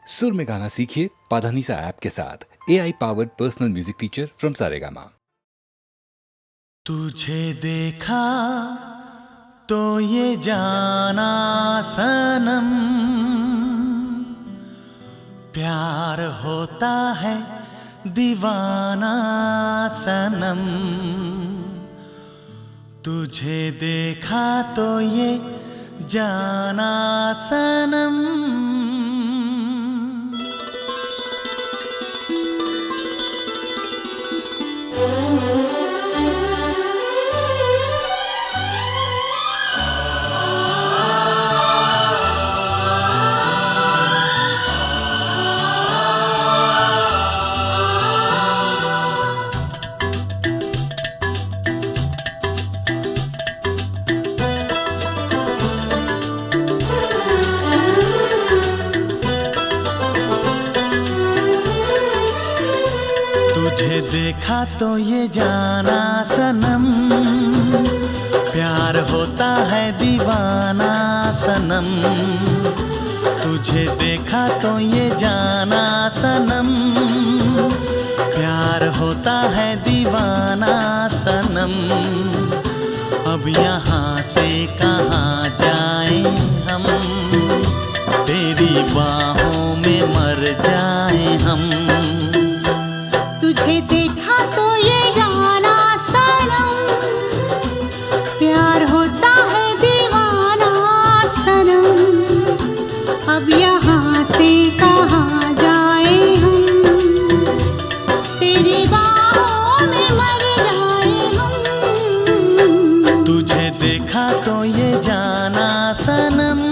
सुर में गाना सीखिए पाधानीसा ऐप के साथ। AI powered personal music teacher from Saregama. तुझे देखा तो ये जाना सनम, प्यार होता है दीवाना सनम। तुझे देखा तो ये जाना सनम। तुझे देखा तो ये जाना सनम, प्यार होता है दीवाना सनम। तुझे देखा तो ये जाना सनम, प्यार होता है दीवाना सनम। अब यहाँ से कहाँ जाएं हम, तेरी बाहों में मर जाएं हम। तुझे देखा तो ये जाना सनम, प्यार होता है दीवाना सनम। अब यहाँ से कहाँ जाए हम, तेरी बाहों में मर जाए हम। तुझे देखा तो ये जाना सनम।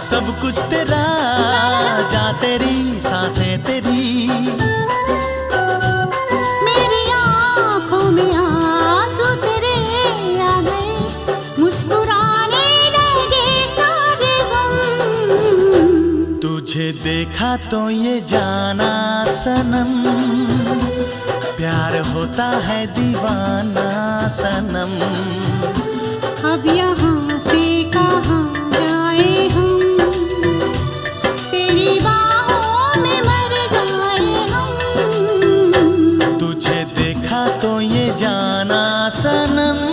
सब कुछ तेरा, जा तेरी सांसें तेरी। मेरी आँखों में आंसू तेरे आ गए, मुस्कुराने लगे सारे गम। तुझे देखा तो ये जाना सनम, प्यार होता है दीवाना सनम। अब यहाँ से कहाँ जाए हम, तेरी बाहों में मर जाए हम। तुझे देखा तो ये जाना सनम।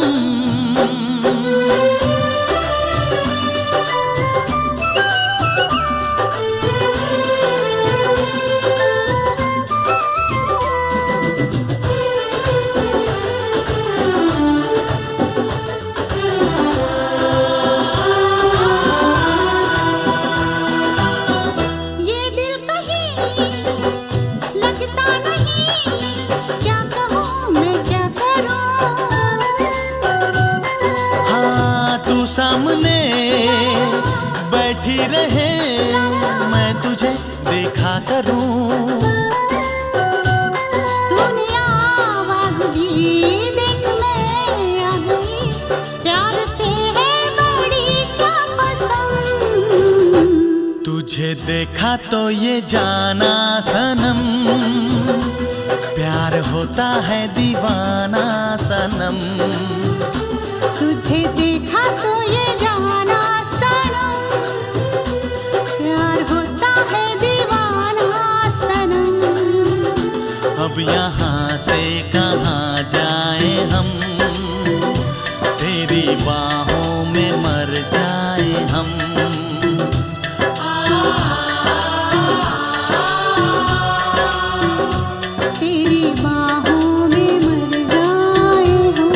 सामने बैठी रहे, मैं तुझे देखा करूं। तूने आवाज दी, देख मैं आ गई, प्यार से है बड़ी क्या पसंद। तुझे देखा तो ये जाना सनम, प्यार होता है दीवाना सनम। तुझे देखा तो ये जाना सनम, प्यार होता है दीवाना सनम। अब यहाँ से कहाँ जाए हम, तेरी बाहों में मर जाए हम। तेरी बाहों में मर जाए हम।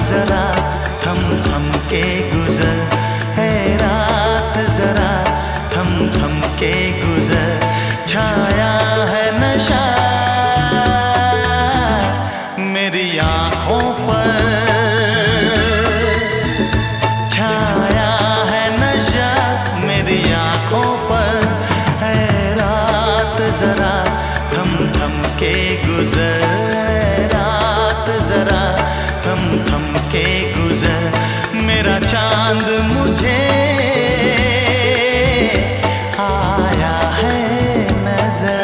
जरा थम थम के गुजर, है रात जरा थम थम के गुजर। छाया है नशा मेरी आँखों पर, छाया है नशा मेरी आँखों पर। है रात जरा थम थम के गुजर, है रात जरा थम थम के गुजर। मेरा चांद मुझे आया है नजर।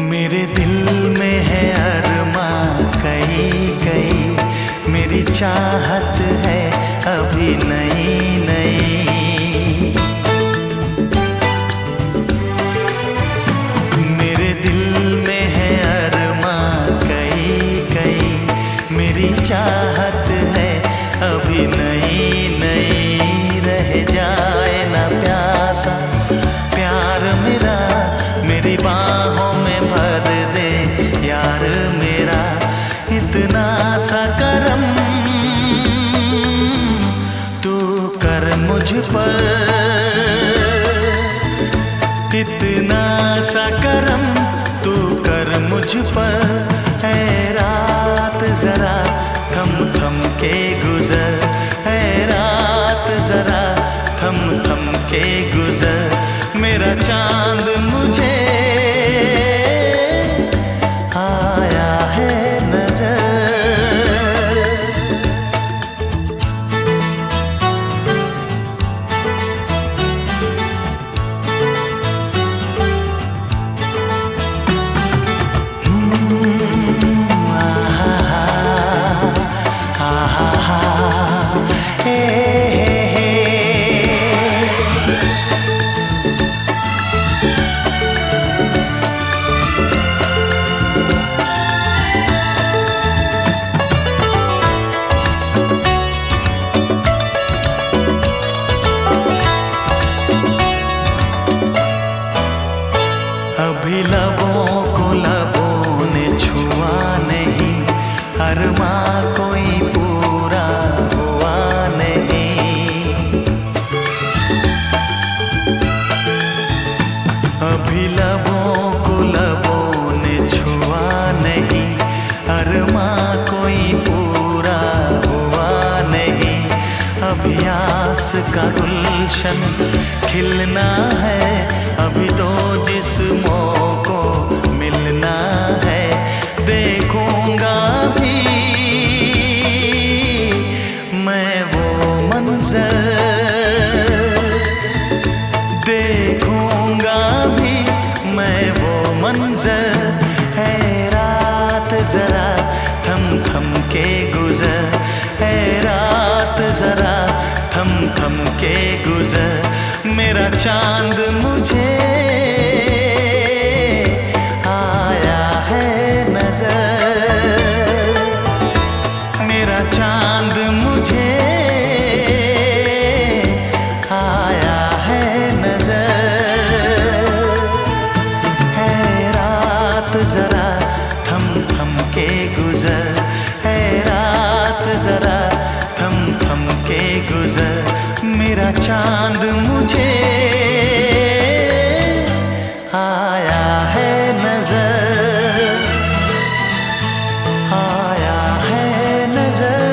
मेरे दिल में है अरमां कई कई, मेरी चाहत है अभी नई नई। मेरे दिल में है अरमां कई कई, मेरी चाहत है अभी नई नई। रह जाए ना प्यासा प्यार मेरा, मेरी बाहों में भर दे यार मेरा। इतना सा करम तू कर मुझ पर, इतना सा करम तू कर मुझ पर। है रात जरा थम थम के गुजर, है रात जरा थम थम के गुजर। मेरा चांद मुझे आया है नजर। अभी लबों को लबों ने छुआ नहीं, अरमां कोई पूरा हुआ नहीं। अभी लबों को लबों ने छुआ नहीं, अरमां कोई पूरा हुआ नहीं। अभी आस का गुलशन खिलना है, अभी तो जिस्मों को मिलना है। देखूंगा भी मैं वो मंजर, देखूंगा भी मैं वो मंजर। है रात जरा थम थम के गुजर, है रात जरा थम थम के गुजर। मेरा चांद मुझे आया है नजर, मेरा चांद मुझे आया है नजर। है रात जरा थम थम के गुजर, है रात जरा थम थम के गुजर। मेरा चांद मुझे आया है नजर, आया है नजर,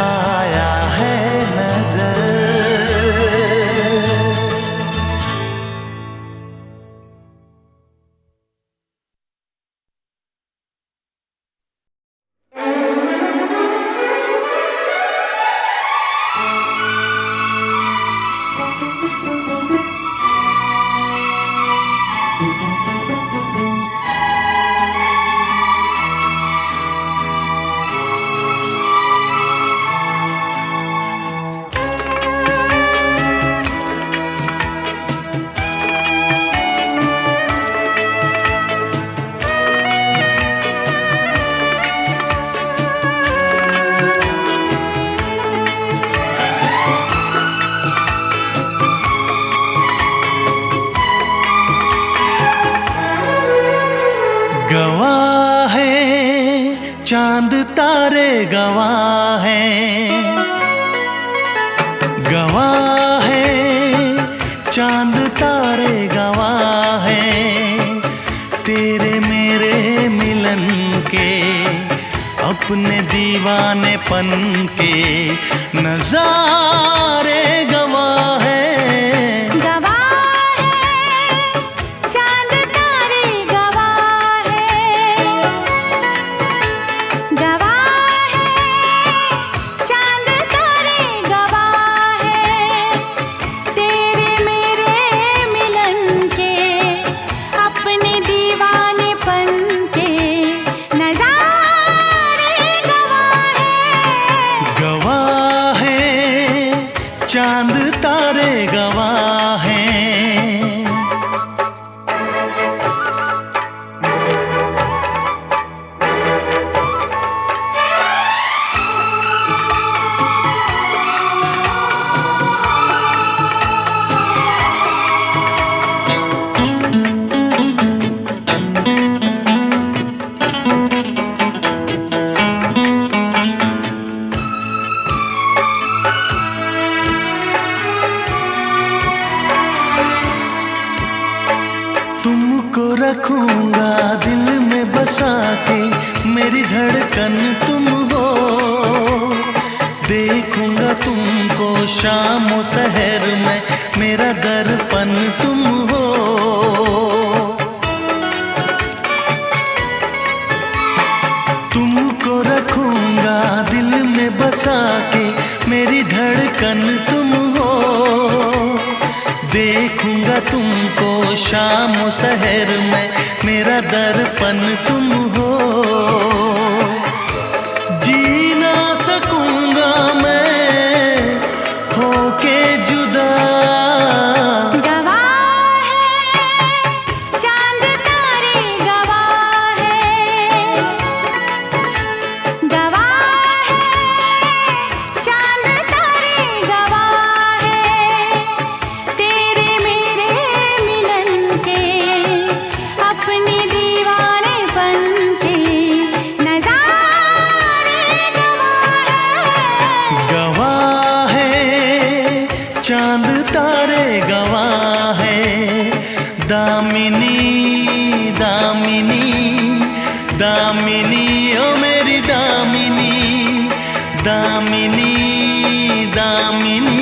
आया है नजर। चांद तारे गवाह हैं, गवाह हैं, चांद तारे गवाह हैं तेरे मेरे मिलन के, अपने दीवानेपन के नजारे गवाह हैं। चांद तारे गवाह हैं। तुमको रखूंगा दिल में बसा के, मेरी धड़कन तुम हो, देखूंगा तुमको शाम और सहर में, मेरा दर्पण तुम हो। तुमको रखूंगा दिल में बसा के, मेरी धड़कन तुम हो, देखूंगा तुमको शाम सहर में, मेरा दर्पण तुम हो। जी ना सकूंगा मैं होके जुदा, गवाह है चांद तारे गवाह है, गवाह है चांद तारे गवाह है तेरे मेरे मिलन के, अपने दीवानेपन के नजारे गवाह है, चांद तारे गवाह है। दामिनी दामिनी दामिनी ओ मेरी दामिनी, दामिनी दामिनी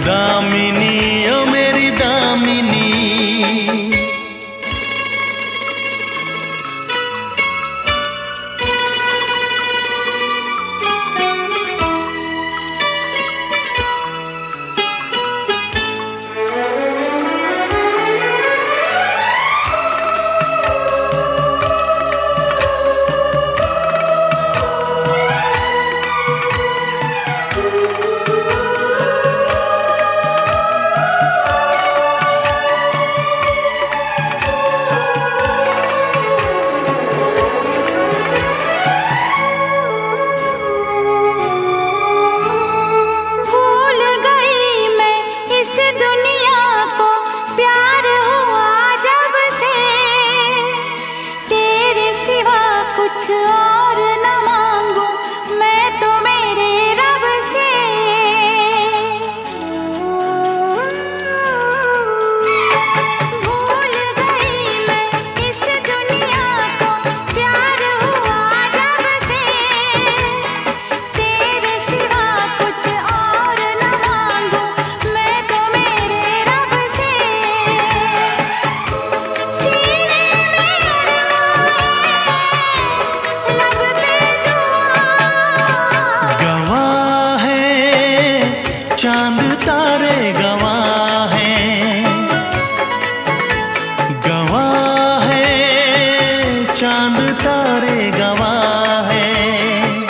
दामिनी ओ मेरी दामिनी। भूल गई मैं इस दुनिया को, प्यार हुआ जब से, तेरे सिवा कुछ और न मांगू मैं तो मेरे रब से। भूल गई मैं इस दुनिया को, प्यार हुआ जब से, तेरे सिवा कुछ और न मांगू मैं तो मेरे रब से। सीने में लब पे दुआ, गवाह है चांद तारे गवाह हैं, गवाह है चांद तारे गवाह हैं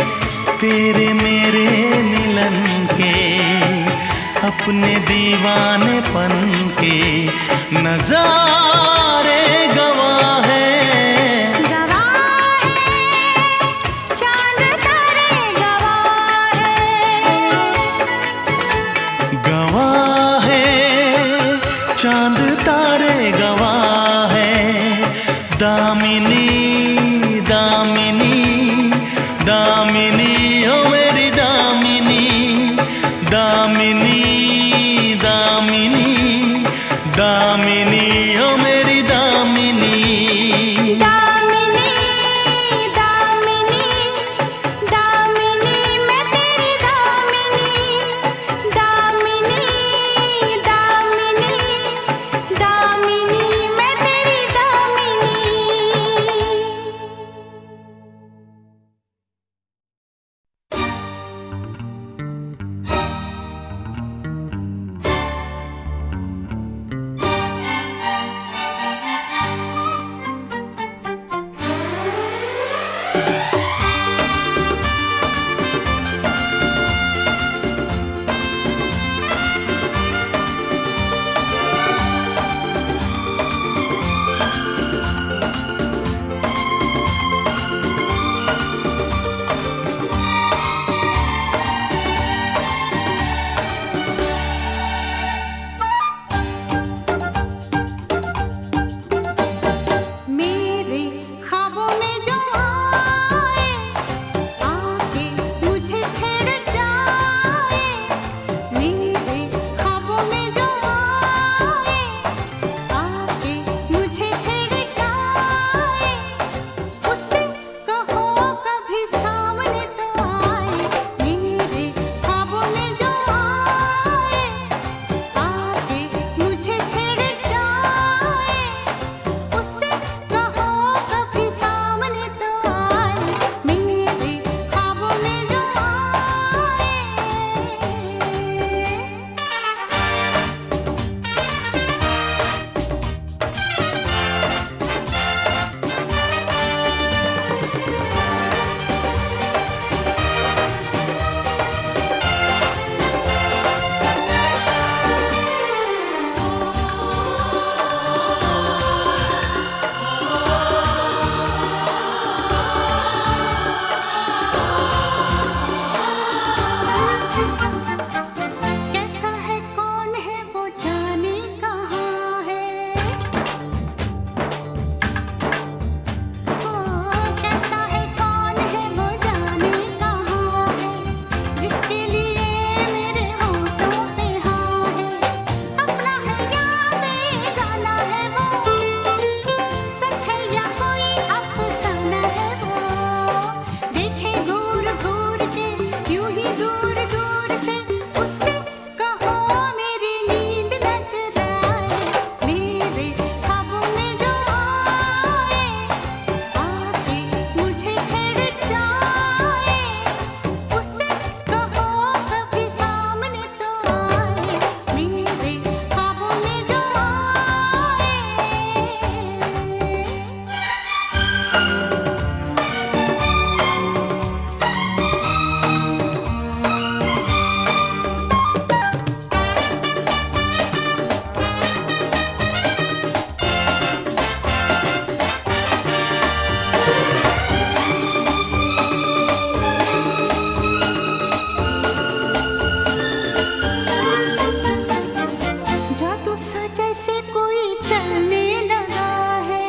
तेरे मेरे मिलन के, अपने दीवानेपन के नजारे गवाह हैं। गवाह है चांद तारे गवाह है, गवाह है चांद तारे गवाह है। दामिनी दामिनी दामिनी ओ मेरी दामिनी, दामिनी दामिनी दामिनी ओ मेरी दामिनी। दामिनी दामिनी दामिनी मैं तेरी दामिनी, दामिनी दामिनी दामिनी मैं तेरी दामिनी। मेरे ख्वाबों में जो आए, आके मुझे छेड़ जाए। मेरे ख्वाबों में जो आए, आके मुझे छेड़ जाए। उससे कहो कभी सामने तो आए। मेरे ख्वाबों में जो आए, आके मुझे छेड़ जाए। उससे कहो कभी सामने तो आए। मेरे ख्वाबों में जो आए। कैसा है कौन है वो जाने कहाँ है। ओ कैसा है कौन है वो जाने कहाँ है। जिसके लिए मेरे होठों पे हाँ है। अपना है या बेगाना है वो, सच है या कोई अफसाना है वो। देखे घूर घूर के यूं ही दूर दूर से, उससे कहो मेरी नींद न चुराए। मेरे ख्वाबों में जो आए, आके मुझे छेड़ जाए। उससे कहो कभी सामने तो आए। मेरे ख्वाबों में जो आए। जादू सा जैसे कोई चलने लगा है।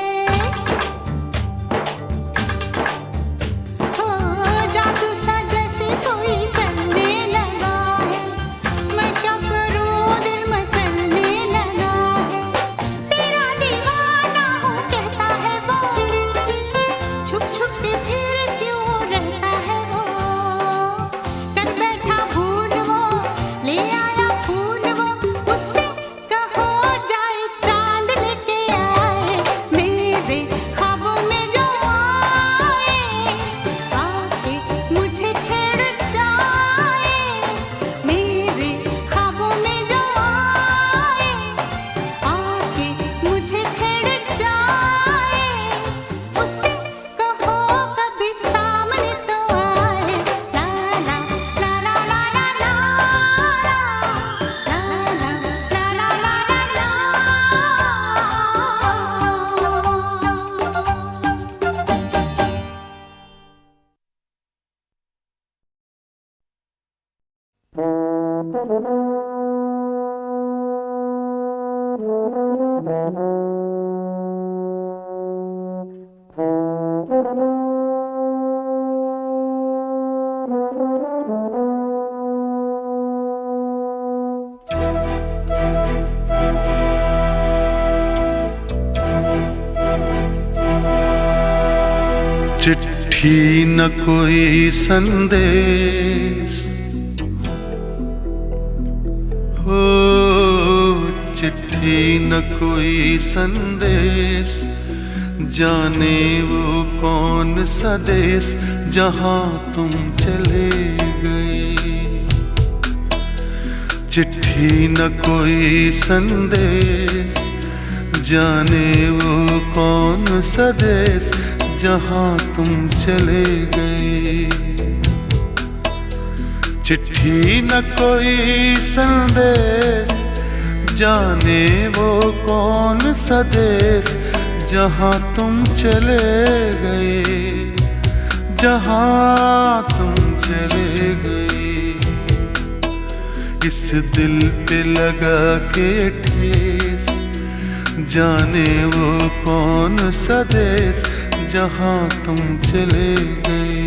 हो जादू सा जैसे कोई चलने लगा है। मैं क्या करूं दिल में चलने लगा है। तेरा दीवाना हूँ कहता है वो, छुप छुप के फिर क्यों रहता है वो। कर बैठा भूल वो, ले आया फूल वो। उससे कहो जाए चांद लेके आए। मेरे ख्वाबों में जो आए, आके मुझे छेड़ जाए। मेरे ख्वाबों में जो आए, आके मुझे छेड़ जाए। उससे कहो कभी सामने तो आए। ला ला ला ला ला ला ला ला ला ला ला चिट्ठी न कोई संदेश हो, चिट्ठी न कोई संदेश, जाने वो कौन सा देश जहां तुम चले गए। चिट्ठी न कोई संदेश, जाने वो कौन सा देश जहां तुम चले गए। चिट्ठी न कोई संदेश, जाने वो कौन सा देश जहां तुम चले गए, जहां तुम चले गए। इस दिल पे लगा के ठेस, जाने वो कौन सा देश जहां तुम चले गए।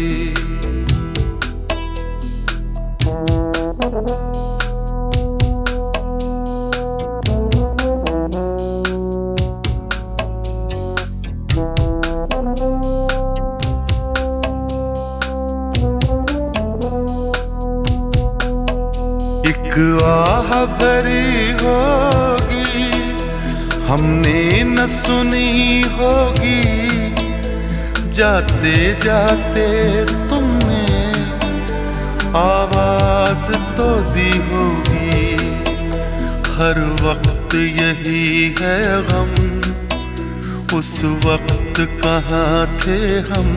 एक आह भरी होगी, हमने न सुनी होगी, जाते जाते तुमने आवाज तो दी होगी। हर वक्त यही है गम, उस वक्त कहाँ थे हम,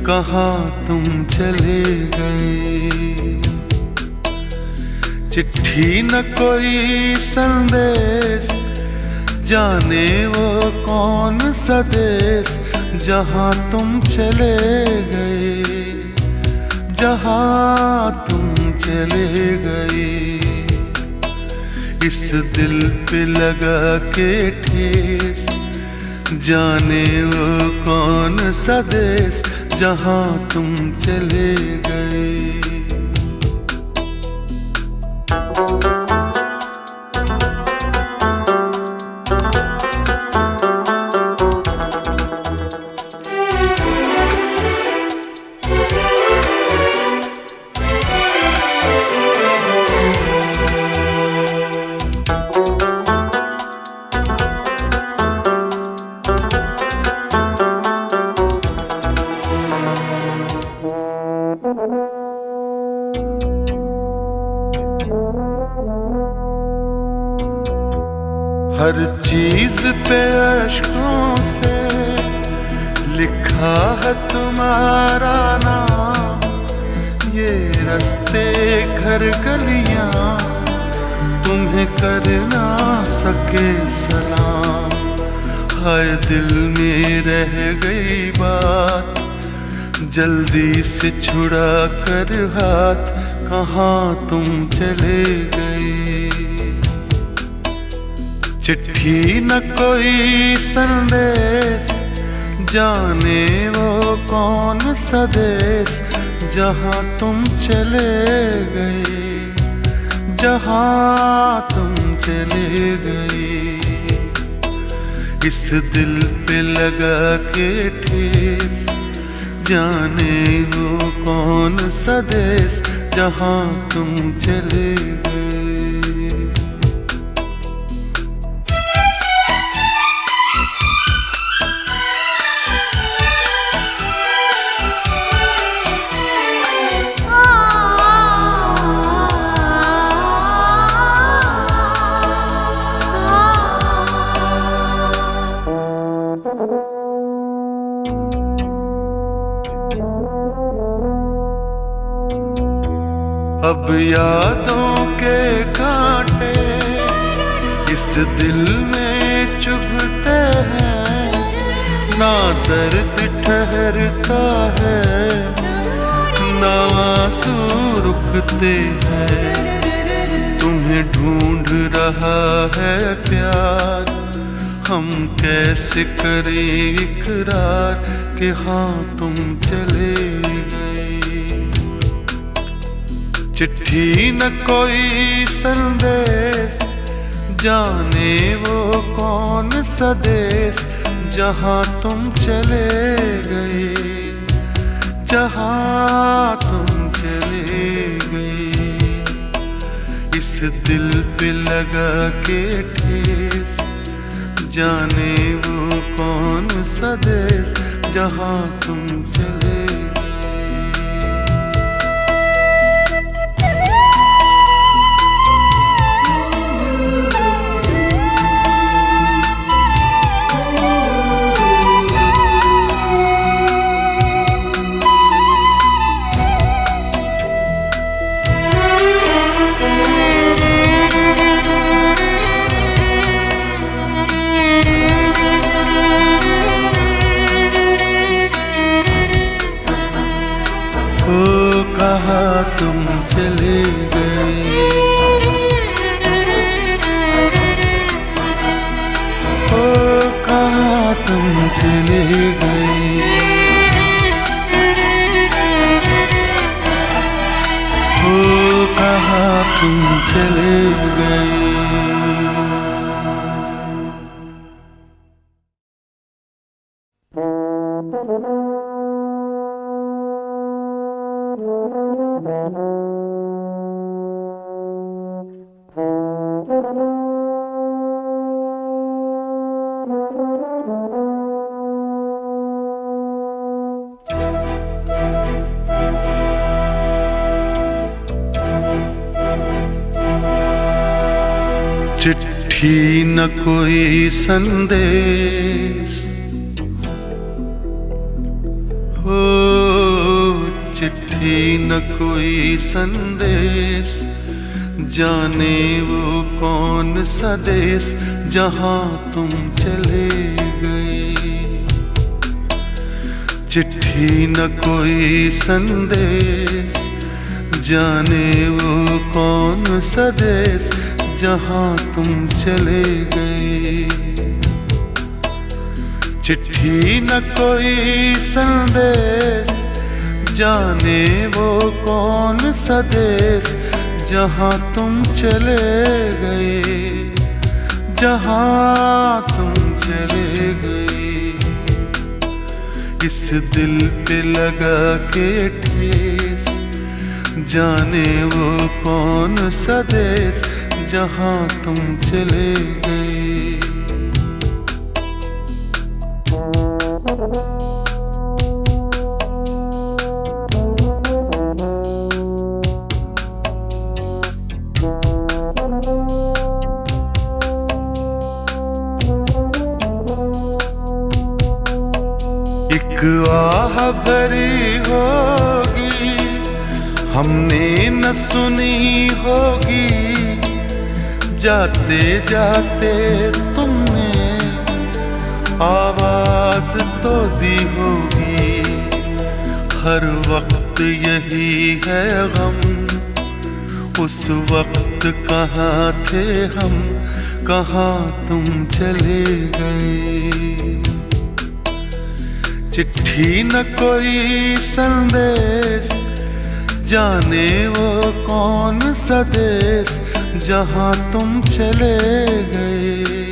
कहाँ तुम चले गए। चिट्ठी न कोई संदेश, जाने वो कौन सा देश जहां तुम चले गए, जहां तुम चले गए। इस दिल पे लगा के ठेस, जाने वो कौन सा देश जहां तुम चले गए। हर चीज पे अश्कों से लिखा है तुम्हारा नाम। ये रास्ते घर गलियां तुम्हें कर ना सके सलाम। हाय दिल में रह गई बात, जल्दी से छुड़ा कर हाथ, कहाँ तुम चले गए। चिट्ठी न कोई संदेश, जाने वो कौन सा देश जहां तुम चले गए, जहां तुम चले गए। इस दिल पे लगा के ठेस, जाने वो कौन सा देश जहां तुम चले गए। अब यादों के कांटे इस दिल में चुभते हैं, ना दर्द ठहरता है, ना आंसू रुकते हैं। तुम्हें ढूंढ रहा है प्यार, हम कैसे करें इकरार कि हाँ तुम चले गए। चिट्ठी न कोई संदेश, जाने वो कौन सा देश जहाँ तुम चले गए, जहाँ तुम चले गए। इस दिल पे लगा के ठेस, जाने वो कौन सा देश जहाँ तुम चले गए। ओ कहाँ तुम चले गए, ओ कहाँ तुम चले गए, ओ कहाँ तुम चले गए। चिट्ठी न कोई संदेश, हो चिट्ठी न कोई संदेश, जाने वो कौन सा देश जहाँ तुम चले गए। चिट्ठी न कोई संदेश, जाने वो कौन सा देश जहाँ तुम चले गए। चिट्ठी न कोई संदेश, जाने वो कौन सा देश जहाँ तुम चले गए, जहाँ तुम चले गए। इस दिल पे लगा के ठेस, जाने वो कौन सा देश जहाँ तुम चले गए। एक आह भरी होगी, हमने न सुनी होगी, जाते जाते तुमने आवाज तो दी होगी। हर वक्त यही है गम, उस वक्त कहाँ थे हम, कहाँ तुम चले गए। चिट्ठी न कोई संदेश, जाने वो कौन सा देश जहाँ तुम चले गए,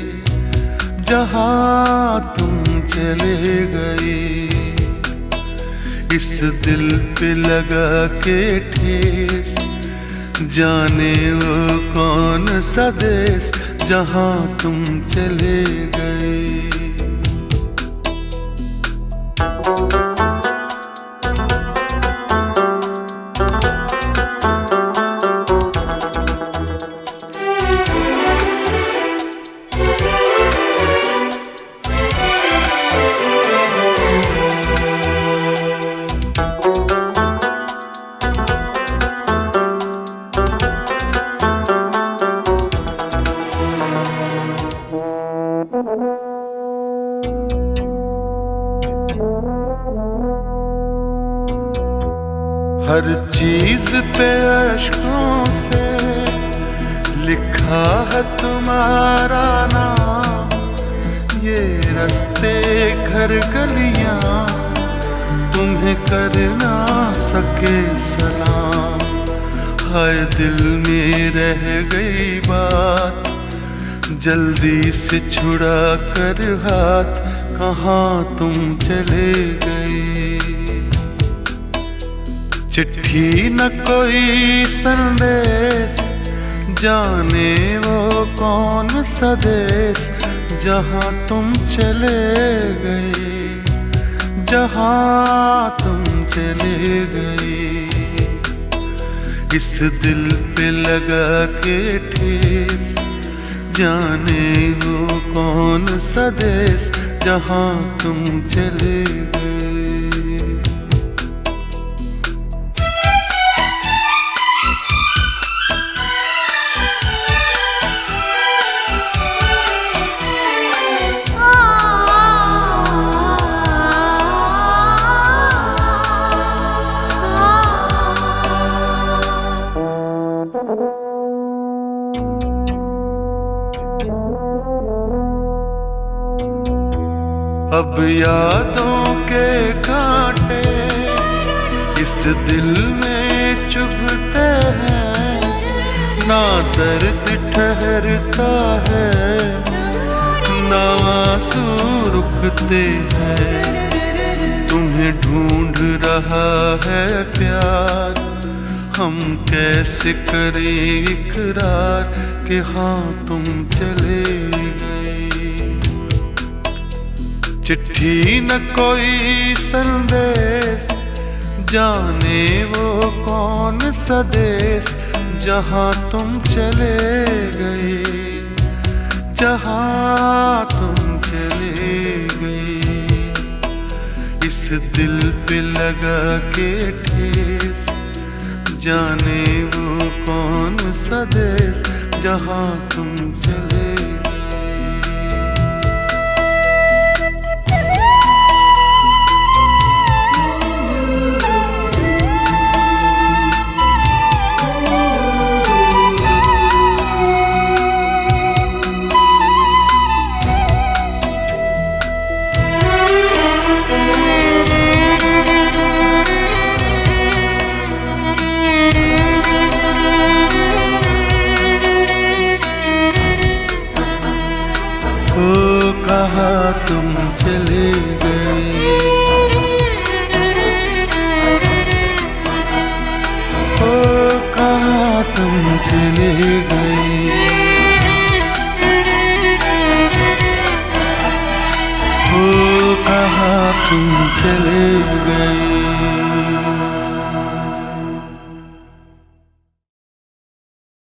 जहाँ तुम चले गए। इस दिल पे लगा के ठेस, जाने वो कौन सा देश जहाँ तुम चले गए। हर चीज पे अश्कों से लिखा है तुम्हारा नाम, ये रास्ते घर गलियां तुम्हें कर ना सके सलाम। हाय दिल में रह गई बात, जल्दी से छुड़ा कर हाथ, कहाँ तुम चले गई। चिट्ठी न कोई संदेश, जाने वो कौन सा देश, जहाँ तुम चले गए, जहाँ तुम चले गए। इस दिल पे लगा के ठेस, जाने वो कौन सा देश, जहाँ तुम चले गए। अब यादों के कांटे इस दिल में चुभते हैं, ना दर्द ठहरता है, ना आंसू रुकते हैं। तुम्हें ढूंढ रहा है प्यार, हम कैसे करें इकरार कि हाँ तुम चले गए। चिट्ठी न कोई संदेश, जाने वो कौन सा देश, जहाँ तुम चले गए, जहाँ तुम चले गए। इस दिल पे लगा के ठेस, जाने वो कौन सा देश, जहाँ तुम चले गए। ओ कहाँ तुम चले गए, ओ कहाँ तुम चले गए, ओ कहाँ तुम चले गए।